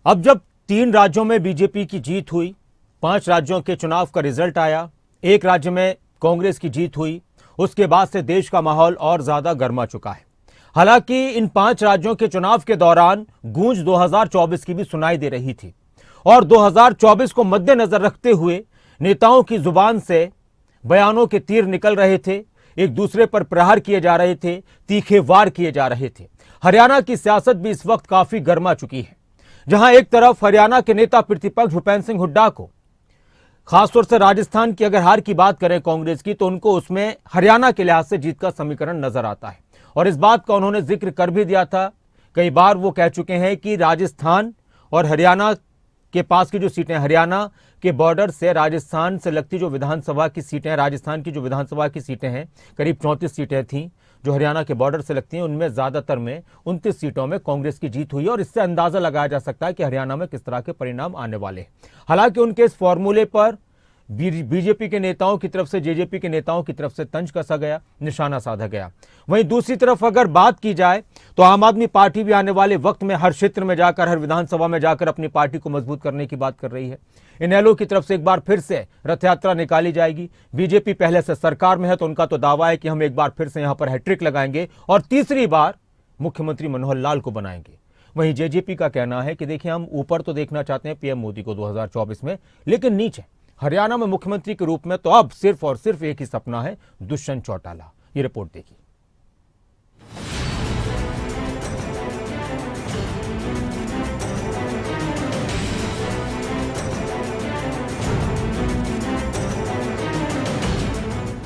अब जब 3 राज्यों में बीजेपी की जीत हुई, 5 राज्यों के चुनाव का रिजल्ट आया, एक राज्य में कांग्रेस की जीत हुई, उसके बाद से देश का माहौल और ज्यादा गर्मा चुका है। हालांकि इन 5 राज्यों के चुनाव के दौरान गूंज 2024 की भी सुनाई दे रही थी और 2024 को मद्देनजर रखते हुए नेताओं की जुबान से बयानों के तीर निकल रहे थे, एक दूसरे पर प्रहार किए जा रहे थे, तीखे वार किए जा रहे थे। हरियाणा की सियासत भी इस वक्त काफी गर्मा चुकी है, जहां एक तरफ हरियाणा के नेता प्रतिपक्ष भूपेंद्र सिंह हुड्डा को, खासतौर से राजस्थान की अगर हार की बात करें कांग्रेस की, तो उनको उसमें हरियाणा के लिहाज से जीत का समीकरण नजर आता है और इस बात का उन्होंने जिक्र कर भी दिया था। कई बार वो कह चुके हैं कि राजस्थान और हरियाणा के पास की जो सीटें, हरियाणा के बॉर्डर से राजस्थान से लगती जो विधानसभा की सीटें, राजस्थान की जो विधानसभा की सीटें हैं, करीब 34 सीटें थीं जो हरियाणा के बॉर्डर से लगती हैं, उनमें ज्यादातर में 29 सीटों में कांग्रेस की जीत हुई और इससे अंदाजा लगाया जा सकता है कि हरियाणा में किस तरह के परिणाम आने वाले हैं। हालांकि उनके इस फॉर्मूले पर बीजेपी के नेताओं की तरफ से, जेजेपी के नेताओं की तरफ से तंज कसा गया, निशाना साधा गया। वहीं दूसरी तरफ अगर बात की जाए तो आम आदमी पार्टी भी आने वाले वक्त में हर क्षेत्र में जाकर, हर विधानसभा में जाकर अपनी पार्टी को मजबूत करने की बात कर रही है। इनेलो की तरफ से एक बार फिर से रथ यात्रा निकाली जाएगी। बीजेपी पहले से सरकार में है तो उनका तो दावा है कि हम एक बार फिर से यहां पर हैट्रिक लगाएंगे और तीसरी बार मुख्यमंत्री मनोहर लाल को बनाएंगे। वहीं जेजेपी का कहना है कि देखिए, हम ऊपर तो देखना चाहते हैं पीएम मोदी को 2024 में, लेकिन नीचे हरियाणा में मुख्यमंत्री के रूप में तो अब सिर्फ और सिर्फ एक ही सपना है, दुष्यंत चौटाला। ये रिपोर्ट देखिए।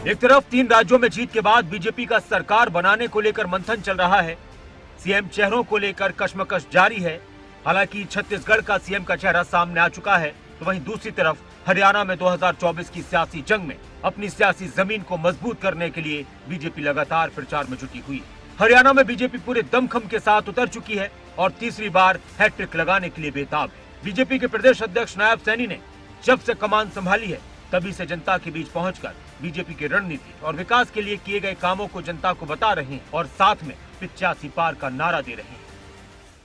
एक तरफ 3 राज्यों में जीत के बाद बीजेपी का सरकार बनाने को लेकर मंथन चल रहा है, सीएम चेहरों को लेकर कशमकश जारी है। हालांकि छत्तीसगढ़ का सीएम का चेहरा सामने आ चुका है, तो वहीं दूसरी तरफ हरियाणा में 2024 की सियासी जंग में अपनी सियासी जमीन को मजबूत करने के लिए बीजेपी लगातार प्रचार में जुटी हुई है। हरियाणा में बीजेपी पूरे दमखम के साथ उतर चुकी है और तीसरी बार हैट्रिक लगाने के लिए बेताब है। बीजेपी के प्रदेश अध्यक्ष नायब सैनी ने जब से कमान संभाली है, तभी से जनता के बीच पहुंचकर बीजेपी की रणनीति और विकास के लिए किए गए कामों को जनता को बता रहे हैं और साथ में 85 पार का नारा दे रहे हैं।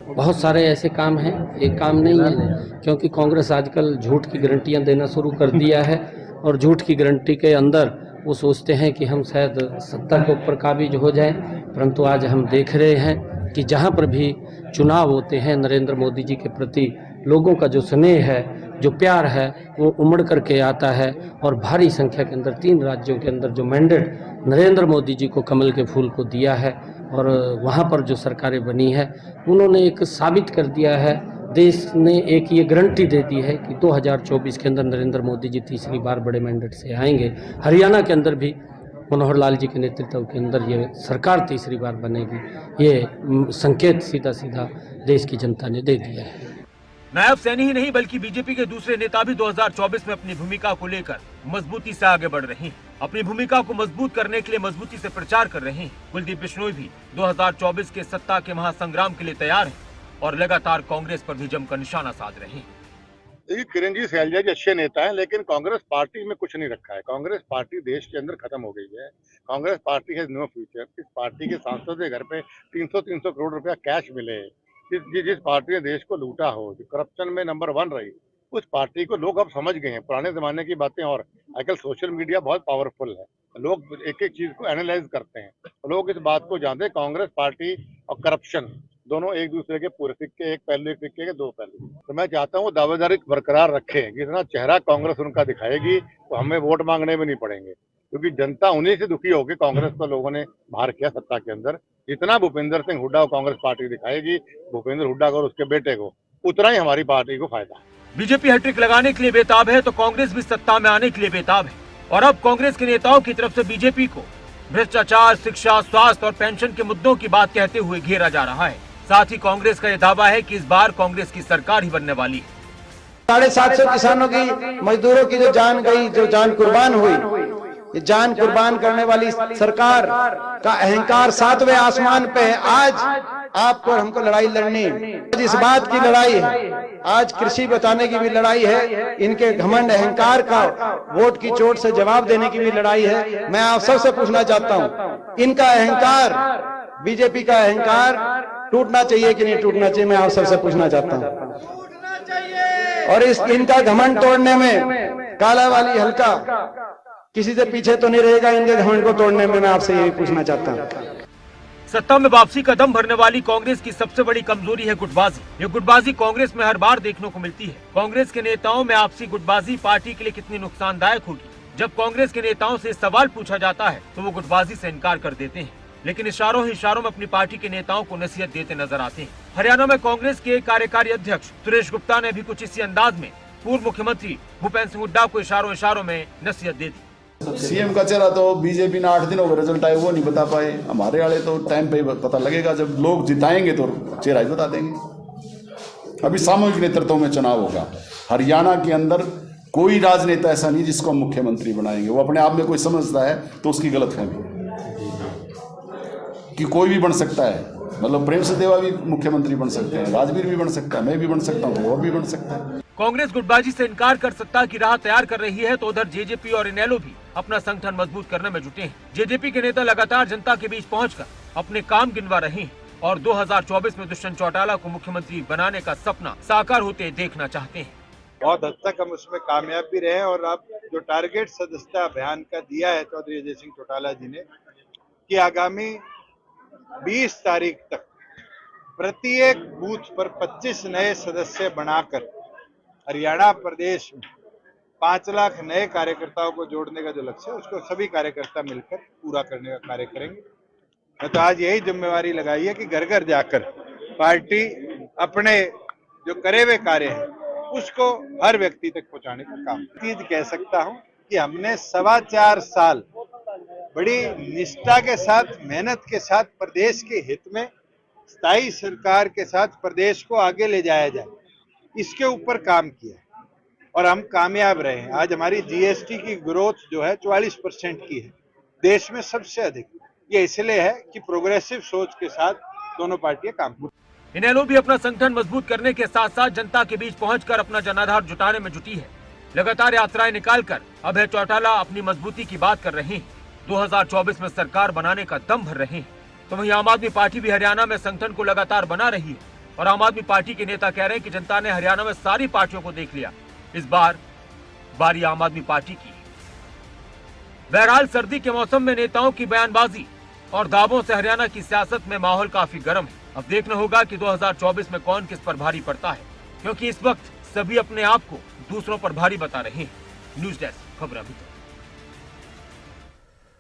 बहुत सारे ऐसे काम हैं, एक काम नहीं है, क्योंकि कांग्रेस आजकल झूठ की गारंटियां देना शुरू कर दिया है और झूठ की गारंटी के अंदर वो सोचते हैं कि हम शायद सत्ता के ऊपर काबिज हो जाएं, परंतु आज हम देख रहे हैं कि जहां पर भी चुनाव होते हैं, नरेंद्र मोदी जी के प्रति लोगों का जो स्नेह है, जो प्यार है, वो उमड़ करके आता है और भारी संख्या के अंदर 3 राज्यों के अंदर जो मैंडेट नरेंद्र मोदी जी को कमल के फूल को दिया है और वहाँ पर जो सरकारें बनी है, उन्होंने एक साबित कर दिया है, देश ने एक ये गारंटी दे दी है कि 2024 के अंदर नरेंद्र मोदी जी तीसरी बार बड़े मैंडेट से आएंगे। हरियाणा के अंदर भी मनोहर लाल जी के नेतृत्व के अंदर ये सरकार तीसरी बार बनेगी। ये संकेत सीधा सीधा देश की जनता ने दे दिया है। नायब सैनी ही नहीं बल्कि बीजेपी के दूसरे नेता भी 2024 में अपनी भूमिका को लेकर मजबूती से आगे बढ़ रहे हैं। अपनी भूमिका को मजबूत करने के लिए मजबूती से प्रचार कर रहे हैं। कुलदीप बिश्नोई भी 2024 के सत्ता के महासंग्राम के लिए तैयार हैं और लगातार कांग्रेस पर भी जमकर निशाना साध रहे हैं। देखिए, किरण जी, सैलजा जी अच्छे नेता हैं, लेकिन कांग्रेस पार्टी में कुछ नहीं रखा है। कांग्रेस पार्टी देश के अंदर खत्म हो गई है। कांग्रेस पार्टी है नो फ्यूचर। इस पार्टी के सांसद के घर पे 300 करोड़ रुपया कैश मिले। जिस पार्टी ने देश को लूटा हो, जो करप्शन में नंबर 1 रही, उस पार्टी को लोग अब समझ गए हैं। पुराने जमाने की बातें और आजकल सोशल मीडिया बहुत पावरफुल है, लोग एक एक चीज को एनालाइज करते हैं। लोग इस बात को जानते हैं, कांग्रेस पार्टी और करप्शन दोनों एक दूसरे के पूरे सिक्के, एक पहलू, एक सिक्के के 2 पहलू। तो मैं चाहता हूँ दावेदारी बरकरार रखें। जितना चेहरा कांग्रेस उनका दिखाएगी तो हमें वोट मांगने में नहीं पड़ेंगे, क्योंकि जनता उन्हीं से दुखी होगी। कांग्रेस को लोगों ने बाहर किया सत्ता के अंदर। जितना भूपेंद्र सिंह हुड्डा को कांग्रेस पार्टी दिखाएगी, भूपेंद्र हुड्डा को और उसके बेटे को, उतना ही हमारी पार्टी को फायदा है। बीजेपी हैट्रिक लगाने के लिए बेताब है तो कांग्रेस भी सत्ता में आने के लिए बेताब है और अब कांग्रेस के नेताओं की तरफ से बीजेपी को भ्रष्टाचार, शिक्षा, स्वास्थ्य और पेंशन के मुद्दों की बात कहते हुए घेरा जा रहा है। साथ ही कांग्रेस का यह दावा है कि इस बार कांग्रेस की सरकार ही बनने वाली है। 750 किसानों की, मजदूरों की जो जान गई, जो जान कुर्बान हुई, ये जान कुर्बान करने वाली सरकार का अहंकार 7वें आसमान पे है। आज आपको और हमको लड़ाई लड़नी, आज इस बात की लड़ाई है, आज कृषि बचाने की भी लड़ाई है, इनके घमंड अहंकार का वोट की चोट से जवाब देने की भी लड़ाई है। मैं आप सबसे पूछना चाहता हूं, इनका अहंकार, बीजेपी का अहंकार टूटना चाहिए कि नहीं टूटना चाहिए? मैं आप सबसे पूछना चाहता हूं। और इस इनका घमंड तोड़ने में काला वाली हल्का किसी से पीछे तो नहीं रहेगा। इनके घमंड को तोड़ने में मैं आपसे यही पूछना चाहता हूँ। सत्ता में वापसी का दम भरने वाली कांग्रेस की सबसे बड़ी कमजोरी है गुटबाजी। ये गुटबाजी कांग्रेस में हर बार देखने को मिलती है। कांग्रेस के नेताओं में आपसी गुटबाजी पार्टी के लिए कितनी नुकसानदायक होगी। जब कांग्रेस के नेताओं से सवाल पूछा जाता है तो वो गुटबाजी से इनकार कर देते हैं, लेकिन इशारों ही इशारों में अपनी पार्टी के नेताओं को नसीहत देते नजर आते हैं। हरियाणा में कांग्रेस के कार्यकारी अध्यक्ष सुरेश गुप्ता ने भी कुछ इसी अंदाज में पूर्व मुख्यमंत्री भूपेंद्र सिंह हुड्डा को इशारों इशारों में नसीहत दे दी। सीएम का चेहरा तो बीजेपी ने 8 दिन हो गए रिजल्ट आए वो नहीं बता पाए। हमारे वाले तो टाइम पे पता लगेगा, जब लोग जिताएंगे तो चेहरा ही बता देंगे। अभी सामूहिक नेतृत्व में चुनाव होगा। हरियाणा के अंदर कोई राजनेता ऐसा नहीं जिसको हम मुख्यमंत्री बनाएंगे। वो अपने आप में कोई समझता है तो उसकी गलतफहमी कि कोई भी बन सकता है। मतलब प्रेम से देवा भी मुख्यमंत्री बन सकते हैं, राजवीर भी बन सकता है, मैं भी बन सकता हूँ, वो भी बन सकता है। कांग्रेस गुटबाजी से इनकार कर सत्ता की राह तैयार कर रही है तो उधर जेजेपी और इनेलो भी अपना संगठन मजबूत करने में जुटे हैं। जेजेपी के नेता लगातार जनता के बीच पहुंचकर अपने काम गिनवा रहे हैं और 2024 में दुष्यंत चौटाला को मुख्यमंत्री बनाने का सपना साकार होते देखना चाहते हैं। बहुत हद तक हम उसमें कामयाब भी रहे और अब जो टारगेट सदस्यता अभियान का दिया है चौधरी अजय सिंह चौटाला जी ने कि आगामी 20 तारीख तक प्रत्येक बूथ पर 25 नए सदस्य बनाकर हरियाणा प्रदेश में 5 लाख नए कार्यकर्ताओं को जोड़ने का जो लक्ष्य है उसको सभी कार्यकर्ता मिलकर पूरा करने का कार्य करेंगे। मैं तो आज यही जिम्मेवारी लगाई है कि घर घर जाकर पार्टी अपने जो करे हुए कार्य हैं उसको हर व्यक्ति तक पहुंचाने का काम। चीज कह सकता हूं कि हमने 4.25 साल बड़ी निष्ठा के साथ, मेहनत के साथ प्रदेश के हित में स्थायी सरकार के साथ प्रदेश को आगे ले जाया जाए इसके ऊपर काम किया और हम कामयाब रहे हैं। आज हमारी जीएसटी की ग्रोथ जो है 44% की है, देश में सबसे अधिक। ये इसलिए है कि प्रोग्रेसिव सोच के साथ दोनों पार्टियां काम कर। इनेलो भी अपना संगठन मजबूत करने के साथ साथ जनता के बीच पहुंचकर अपना जनाधार जुटाने में जुटी है। लगातार यात्राएं निकालकर अभय चौटाला अपनी मजबूती की बात कर रहे हैं। 2024 में सरकार बनाने का दम भर रहे हैं। तो वहीं आम आदमी पार्टी भी हरियाणा में संगठन को लगातार बना रही है और आम आदमी पार्टी के नेता कह रहे हैं कि जनता ने हरियाणा में सारी पार्टियों को देख लिया, इस बार बारी आम आदमी पार्टी की। बहरहाल सर्दी के मौसम में नेताओं की बयानबाजी और दावों से हरियाणा की सियासत में माहौल काफी गर्म है। अब देखना होगा कि 2024 में कौन किस पर भारी पड़ता है, क्योंकि इस वक्त सभी अपने आप को दूसरों पर भारी बता रहे हैं। न्यूज़ डेस्क खबर अभी तक।